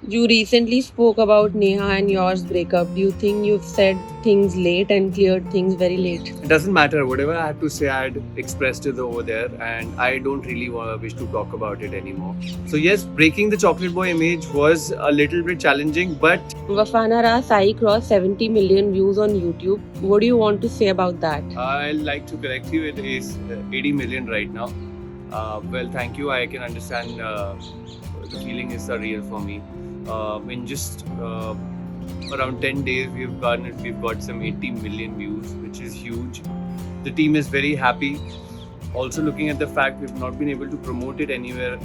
You recently spoke about Neha and yours breakup. Do you think you've said things late and cleared things very late? It doesn't matter. Whatever I had to say, I had expressed it over there, and I don't really wish to talk about it anymore. So yes, breaking the chocolate boy image was a little bit challenging, but Wafana Ra Sai crossed 70 million views on YouTube. What do you want to say about that? I'd like to correct you. It is 80 million right now. Well, thank you. I can understand the feeling is surreal for me. In just around 10 days, we've got some 80 million views, which is huge. The team is very happy. Also, looking at the fact we've not been able to promote it anywhere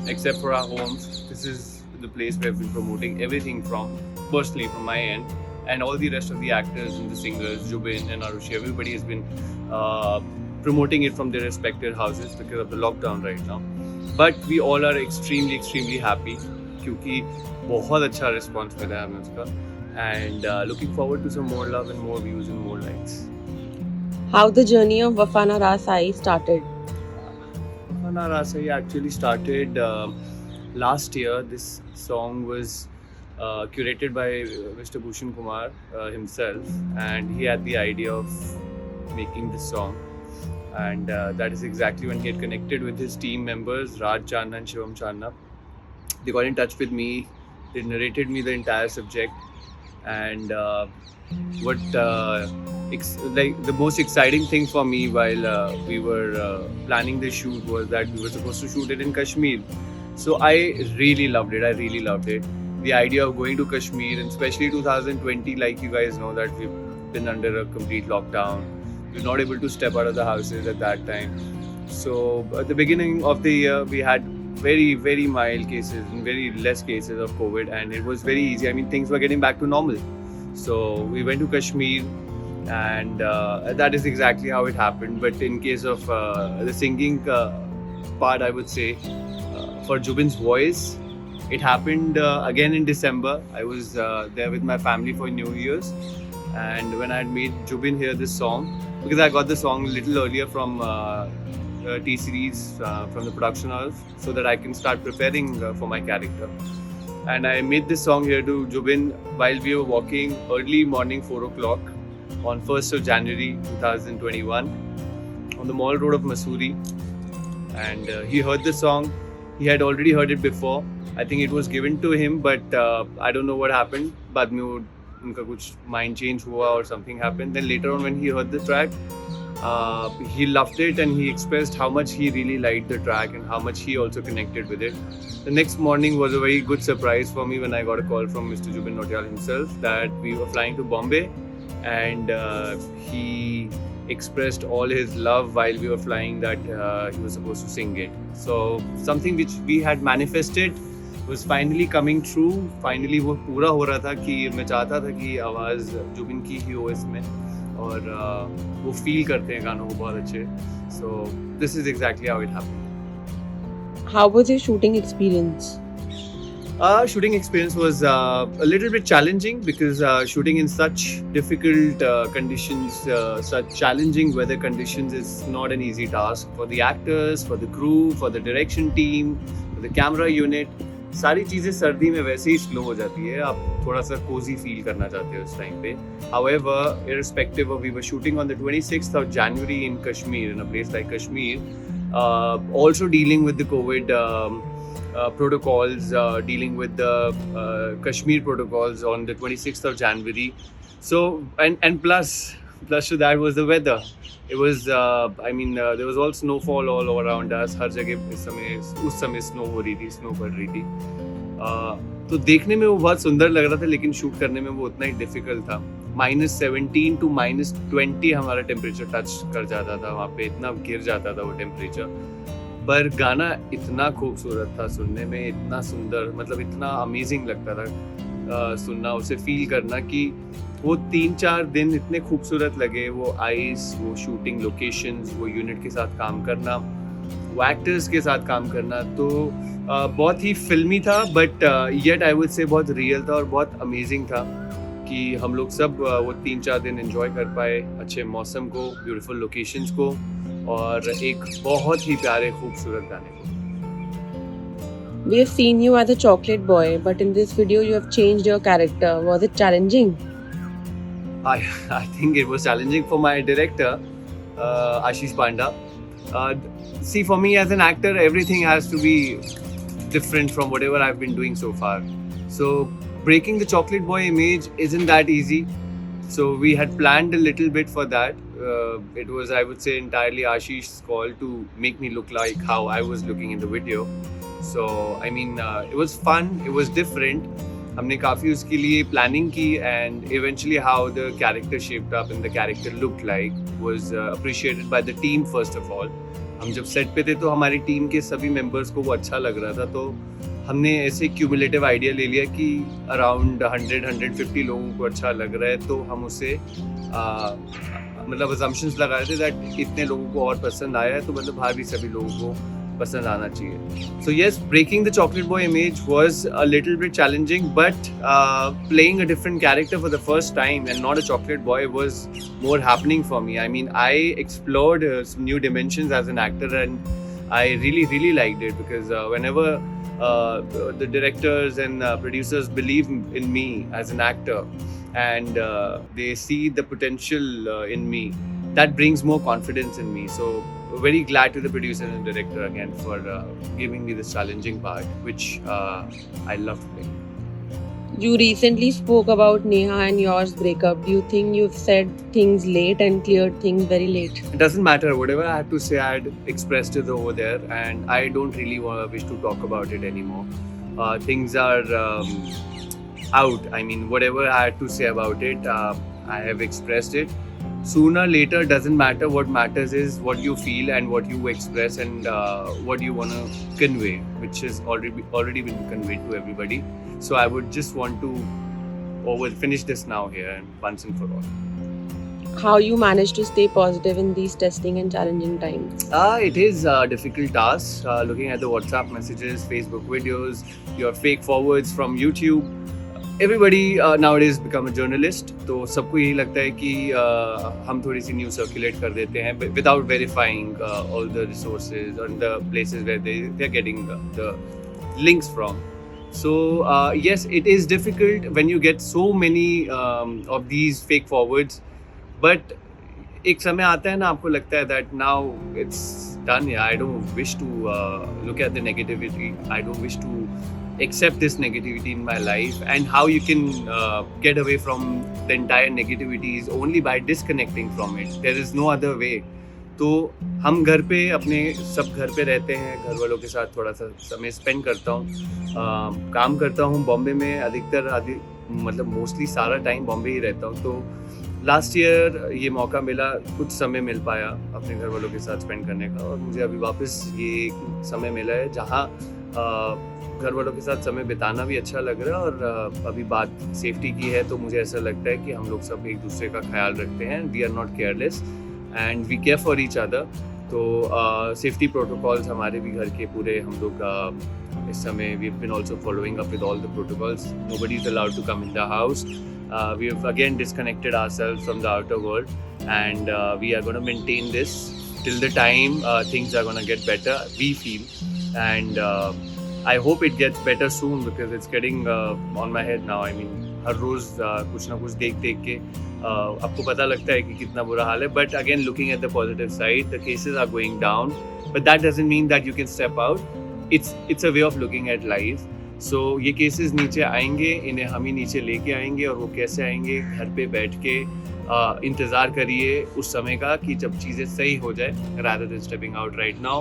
except for our homes. This is the place where we've been promoting everything from, personally from my end, and all the rest of the actors and the singers, Jubin and Arushi, everybody has been promoting it from their respective houses because of the lockdown right now. But we all are extremely happy क्योंकि बहुत अच्छा response मिला है हमें उसका, and looking forward to some more love and more views and more likes. How the journey of Wafana Ra Sai started? Wafana Ra Sai actually started last year. This song was curated by Mr. Bhushan Kumar himself, and he had the idea of making this song. And that is exactly when he had connected with his team members, Raj Channa and Shivam Channa. They got in touch with me. They narrated me the entire subject, and what like the most exciting thing for me while we were planning the shoot was that we were supposed to shoot it in Kashmir. So I really loved it. I really loved it. The idea of going to Kashmir, and especially 2020, like you guys know, that we've been under a complete lockdown. We were not able to step out of the houses at that time. So at the beginning of the year, we had very mild cases and very less cases of COVID, and it was very easy. I mean, things were getting back to normal. So we went to Kashmir, and that is exactly how it happened. But in case of the singing part, I would say for Jubin's voice, it happened again in December. I was there with my family for New Year's, and when I had made Jubin hear this song, because I got the song a little earlier from T Series from the production house, so that I can start preparing for my character. And I made this song here to Jubin while we were walking early morning 4 o'clock on 1st of January 2021 on the Mall Road of Mussoorie. And he heard the song. He had already heard it before. I think it was given to him, but I don't know what happened. बाद में वो उनका कुछ mind change हुआ or something happened. Then later on when he heard the track, he loved it, and he expressed how much he really liked the track and how much he also connected with it. The next morning was a very good surprise for me when I got a call from Mr. Jubin Nautiyal himself that we were flying to Bombay, and he expressed all his love while we were flying that he was supposed to sing it. So something which we had manifested was finally coming true. Finally वो पूरा हो रहा था कि मैं चाहता था कि आवाज़ जुबिन की ही हो इसमें, और वो फील करते हैं गानों को बहुत अच्छे. So this is exactly how it happened. How was your shooting experience? Shooting experience was a little bit challenging because shooting in such difficult conditions, such challenging weather conditions is not an easy task for the actors, for the crew, for the direction team, for the camera unit. सारी चीज़ें सर्दी में वैसे ही slow हो जाती है. आप थोड़ा सा कोजी फील करना चाहते हो उस टाइम पे. However, irrespective of, we were shooting on the 26th of January in Kashmir, in a place like Kashmir, also dealing with the COVID protocols, dealing with the Kashmir protocols on the 26th of January. So, and plus to that was the weather. It was, there was all snowfall all around us. हर जगह उस समय snow हो रही थी, snow पड़ रही थी. तो देखने में वो बहुत सुंदर लग रहा था, लेकिन शूट करने में वो उतना ही डिफिकल्ट था. -17 to -20 हमारा टेम्परेचर टच कर जाता था वहाँ पे. इतना गिर जाता था वो टेम्परेचर. पर गाना इतना खूबसूरत था सुनने में, इतना सुंदर, मतलब इतना अमेजिंग लगता था सुनना, उसे फील करना कि वो 3-4 दिन इतने खूबसूरत लगे. वो आइस, वो शूटिंग लोकेशंस, वो यूनिट के साथ काम करना, वो एक्टर्स के साथ काम करना, तो बहुत ही फिल्मी था, but yet I would say बहुत रियल था और बहुत अमेजिंग था कि हम लोग सब वो 3-4 दिन एंजॉय कर पाए अच्छे मौसम को, ब्यूटीफुल लोकेशंस को, और एक बहुत ही प्यारे खूबसूरत गाने को. We have seen you as a chocolate boy, but in this video you have changed your character. Was it challenging? I think it was challenging for my director, Ashish Panda. See, for me as an actor, everything has to be different from whatever I've been doing so far. So, breaking the chocolate boy image isn't that easy. So, we had planned a little bit for that. It was, I would say, entirely Ashish's call to make me look like how I was looking in the video. So, I mean, it was fun, it was different. हमने काफ़ी उसके लिए planning की and eventually how the character shaped up and the character look like was appreciated by the team first of all. हम जब set पे थे तो हमारी टीम के सभी मेंबर्स को वो अच्छा लग रहा था, तो हमने ऐसे क्यूमुलेटिव आइडिया ले लिया कि अराउंड 100-150 लोगों को अच्छा लग रहा है, तो हम उसे मतलब अजम्पशंस लगा रहे थे दैट इतने लोगों को और पसंद आया है तो मतलब बाहर भी सभी लोगों को पसंद आना चाहिए. So yes, breaking the chocolate boy image was a little bit challenging, but playing a different character for the first time and not a chocolate boy was more happening for me. I mean, I explored some new dimensions as an actor, and I really liked it because whenever the directors and producers believe in me as an actor and they see the potential in me, that brings more confidence in me. So very glad to the producer and director again for giving me this challenging part, which I love playing. You recently spoke about Neha and yours breakup. Do you think you've said things late and cleared things very late? It doesn't matter. Whatever I had to say, I had expressed it over there, and I don't really wish to talk about it anymore. Things are out. I mean, whatever I had to say about it, I have expressed it. Sooner, later, doesn't matter. What matters is what you feel and what you express and what you want to convey, which has already been conveyed to everybody. So I would just want to finish this now here and once and for all. How you manage to stay positive in these testing and challenging times? It is a difficult task. Looking at the WhatsApp messages, Facebook videos, your fake forwards from YouTube. Everybody nowadays become a journalist, तो सबको यही लगता है कि हम थोड़ी सी news circulate कर देते हैं without verifying all the resources or the places where they are getting the links from. So yes, it is difficult when you get so many of these fake forwards, but एक समय आता है ना, आपको लगता है that now it's done. Yeah, I don't wish to look at the negativity. I don't wish to accept this negativity in my life, and how you can get away from the entire negativity is only by disconnecting from it. There is no other way. तो हम घर पे अपने सब घर पे रहते हैं, घर वालों के साथ थोड़ा सा समय स्पेंड करता हूँ, काम करता हूँ बॉम्बे में, अधिकतर मतलब मोस्टली सारा टाइम बॉम्बे ही रहता हूँ. तो लास्ट ईयर ये मौका मिला, कुछ समय मिल पाया अपने घर वालों के साथ स्पेंड करने का, और मुझे अभी वापस ये समय मिला है जहाँ घर वालों के साथ समय बिताना भी अच्छा लग रहा है. और अभी बात सेफ्टी की है तो मुझे ऐसा लगता है कि हम लोग सब एक दूसरे का ख्याल रखते हैं. We are not careless and we care for each other. तो सेफ्टी प्रोटोकॉल्स हमारे भी घर के पूरे हम लोग इस समय we have been also following up with all the protocols. Nobody is allowed to come in the house. We have again disconnected ourselves from the outer world, and we are going to maintain this till the time things are going to get better, we feel. And I hope it gets better soon because it's getting on my head now. I mean, हर रोज़ कुछ ना कुछ देख के आपको पता लगता है कि कितना बुरा हाल है. But again, looking at the positive side, the cases are going down, but that doesn't mean that you can step out. It's a way of looking at life. सो ये केसेस नीचे आएंगे, इन्हें हम ही नीचे लेके आएंगे. और वो कैसे आएंगे? घर पे बैठ के इंतज़ार करिए उस समय का कि जब चीज़ें सही हो जाए, rather than stepping out right now,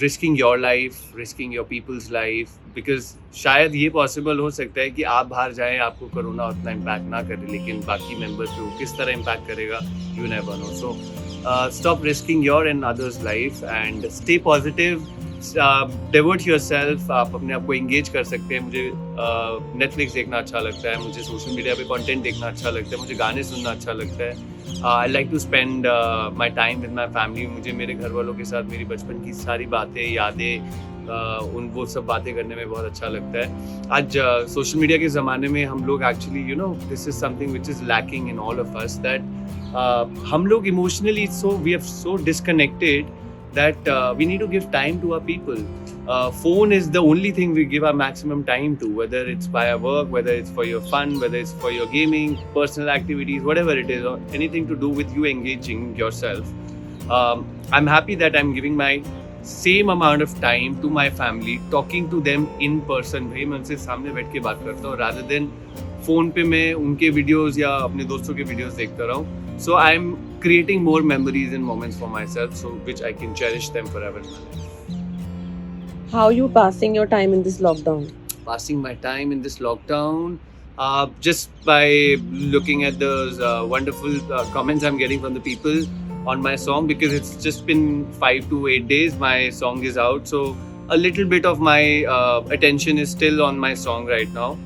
risking your life, risking your people's life, because शायद ये पॉसिबल हो सकता है कि आप बाहर जाएं, आपको कोरोना उतना इम्पैक्ट ना करे, लेकिन बाकी मेंबर्स को किस तरह इम्पैक्ट करेगा, you never know. So stop risking your and others' life and stay positive. Devote yourself. आप अपने आप को engage कर सकते हैं. मुझे Netflix देखना अच्छा लगता है, मुझे सोशल मीडिया पे कंटेंट देखना अच्छा लगता है, मुझे गाने सुनना अच्छा लगता है. I like to spend my time with my family. मुझे मेरे घर वालों के साथ मेरी बचपन की सारी बातें, यादें, वो सब बातें करने में बहुत अच्छा लगता है. आज सोशल मीडिया के ज़माने में हम लोग actually this is something which is lacking in all of us, that हम लोग emotionally we are so disconnected that we need to give time to our people. phone is the only thing we give our maximum time to, whether it's via work, whether it's for your fun, whether it's for your gaming, personal activities, whatever it is, or anything to do with you engaging yourself. I'm happy that I'm giving my same amount of time to my family, talking to them in person. भाई मैं उनसे सामने बैठ के बात करता हूँ rather than phone पे मैं उनके वीडियोस या अपने दोस्तों के वीडियोस देखता रहा हूँ. So I'm creating more memories and moments for myself, so which I can cherish them forever in my life. How are you passing your time in this lockdown? Passing my time in this lockdown, just by looking at those wonderful comments I'm getting from the people on my song, because it's just been 5 to 8 days my song is out, so a little bit of my attention is still on my song right now,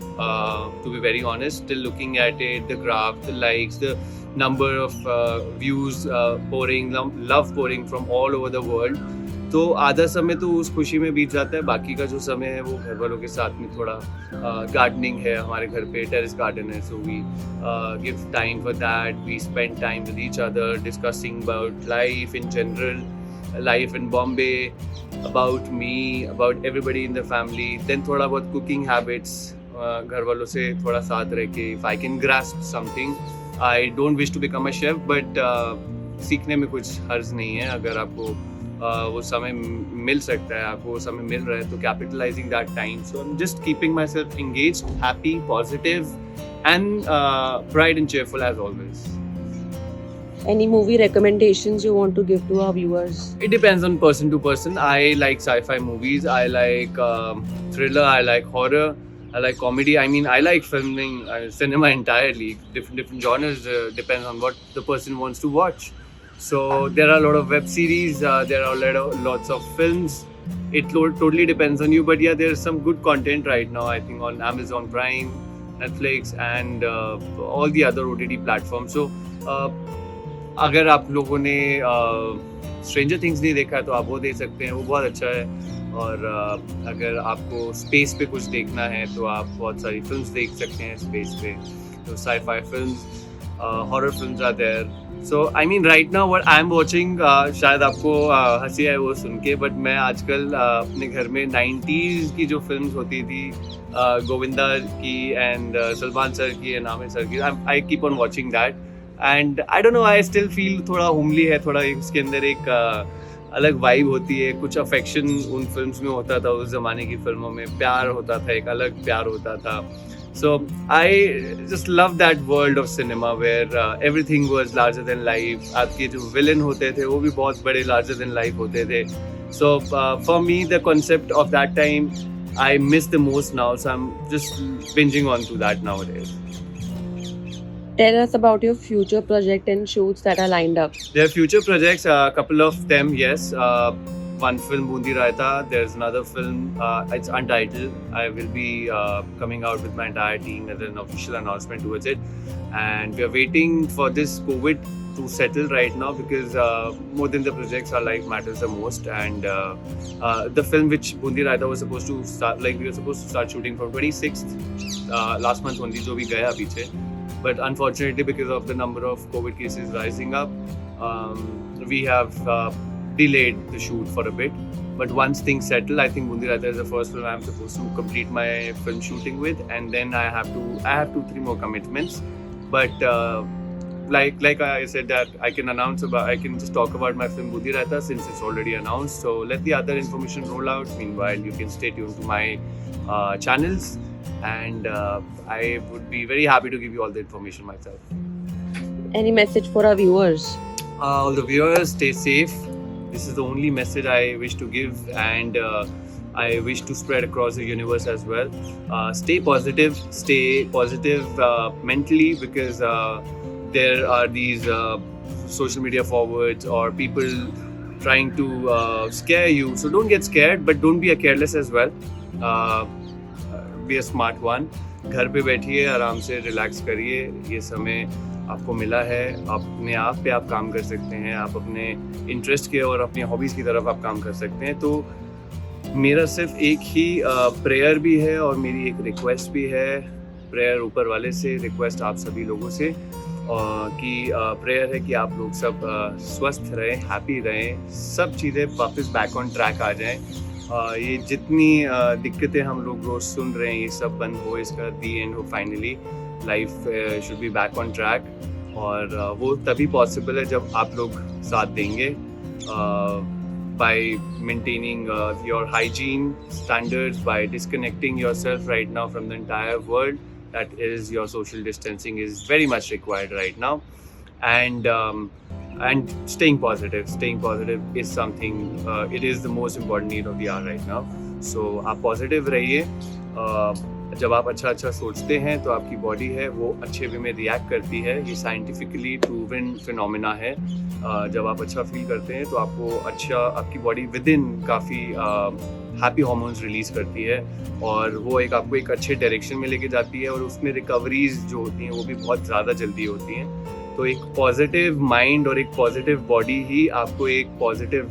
to be very honest. Still looking at it, the graph, the likes, the number of views pouring, love pouring from all over the world. तो आधा समय तो उस खुशी में बीत जाता है, बाकी का जो समय है वो घर वालों के साथ में थोड़ा गार्डनिंग है, हमारे घर पे टेरेस गार्डन है, so we give time for that. We spend time with each other discussing about life in general, life in Bombay, about me, about everybody in the family. Then थोड़ा बहुत cooking habits, घर वालों से थोड़ा साथ रह के, if I can grasp something. I don't wish to become a chef, but सीखने में कुछ हर्ज नहीं है. अगर आपको वो समय मिल सकता है, आपको वो समय मिल रहा है, तो capitalizing that time. So I'm just keeping myself engaged, happy, positive, and bright and cheerful as always. Any movie recommendations you want to give to our viewers? It depends on person to person. I like sci-fi movies. I like thriller. I like horror. I like comedy. I mean, I like filming, cinema entirely. Different genres. Depends on what the person wants to watch. So there are a lot of web series. There are lots of films. It totally depends on you. But yeah, there's some good content right now, I think, on Amazon Prime, Netflix, and all the other OTT platforms. So अगर आप लोगों ने stranger things नहीं देखा है तो आप वो देख सकते हैं, वो बहुत अच्छा है. और अगर आपको स्पेस पे कुछ देखना है तो आप बहुत सारी फिल्म्स देख सकते हैं स्पेस पे. तो sci-fi films, horror films are there. So I mean right now what I am watching, शायद आपको हंसी आए वो सुन के, बट मैं आजकल अपने घर में 90s की जो फिल्म्स होती थी, गोविंदा की एंड सलमान सर की एंड आमिर सर की, I keep on watching that. And I don't know, I still feel थोड़ा होमली है, थोड़ा उसके अंदर एक अलग वाइब होती है. कुछ अफेक्शन उन फिल्म्स में होता था, उस ज़माने की फिल्मों में प्यार होता था, एक अलग प्यार होता था. So I just love that world of cinema where everything was larger than life. आपके जो विलन होते थे वो भी बहुत बड़े लार्जर देन लाइफ होते थे. So for me the concept of that time I miss the most now, so I am just binging on to that nowadays. Tell us about your future project and shoots that are lined up. There are future projects, a couple of them, yes. One film, Bundi Raita. There's another film, it's untitled. I will be coming out with my entire team as an official announcement towards it. And we are waiting for this COVID to settle right now, because more than the projects, our life matters the most. And the film which Bundi Raita was supposed to start, like we were supposed to start shooting from 26th, last month only, जो भी गया पीछे. But unfortunately, because of the number of COVID cases rising up, we have delayed the shoot for a bit. But once things settle, I think Bundi Raita is the first film I'm supposed to complete my film shooting with, and then I have 2-3 more commitments. But like I said, that I can just talk about my film Bundi Raita since it's already announced. So let the other information roll out. Meanwhile, you can stay tuned to my channels. And I would be very happy to give you all the information myself. Any message for our viewers? All the viewers, stay safe. This is the only message I wish to give, and I wish to spread across the universe as well. Stay positive mentally, because there are these social media forwards or people trying to scare you. So don't get scared, but don't be careless as well. Be a smart one. घर पे बैठिए, आराम से relax करिए. ये समय आपको मिला है, अपने आप पे आप काम कर सकते हैं, आप अपने इंटरेस्ट के और अपनी हॉबीज़ की तरफ आप काम कर सकते हैं. तो मेरा सिर्फ एक ही प्रेयर भी है और मेरी एक रिक्वेस्ट भी है. प्रेयर ऊपर वाले से, रिक्वेस्ट आप सभी लोगों से, कि प्रेयर है कि आप लोग सब स्वस्थ रहें, हैप्पी रहें, सब चीज़ें वापस बैक ऑन ट्रैक आ जाएं. ये जितनी दिक्कतें हम लोग रोज सुन रहे हैं ये सब बंद हो, इसका दी एंड हो finally, life should be back on track. और वो तभी पॉसिबल है जब आप लोग साथ देंगे, by maintaining your hygiene standards, by disconnecting yourself right now from the entire world. That is, your social distancing is very much required right now, and staying positive. Staying positive is something. It is the most important need of the hour right now. So आप positive रहिए। जब आप अच्छा सोचते हैं तो आपकी body है वो अच्छे वे में रिएक्ट करती है। ये साइंटिफिकली प्रूवन फिनोमेना है। जब आप अच्छा फील करते हैं तो आपकी बॉडी विद इन काफ़ी हैप्पी हार्मोन्स रिलीज करती है, और वो आपको एक अच्छे डायरेक्शन में लेके जाती है, और उसमें रिकवरीज जो होती हैं वो भी बहुत ज़्यादा जल्दी होती हैं। तो एक पॉजिटिव माइंड और एक पॉजिटिव बॉडी ही आपको एक पॉजिटिव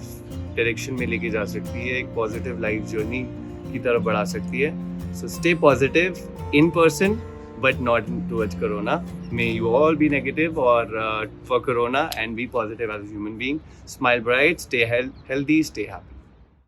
डायरेक्शन में लेके जा सकती है, एक पॉजिटिव लाइफ जर्नी की तरफ बढ़ा सकती है। So stay positive in person, but not towards Corona. May you all be negative or for Corona and be positive as a human being. Smile bright, stay healthy, stay happy.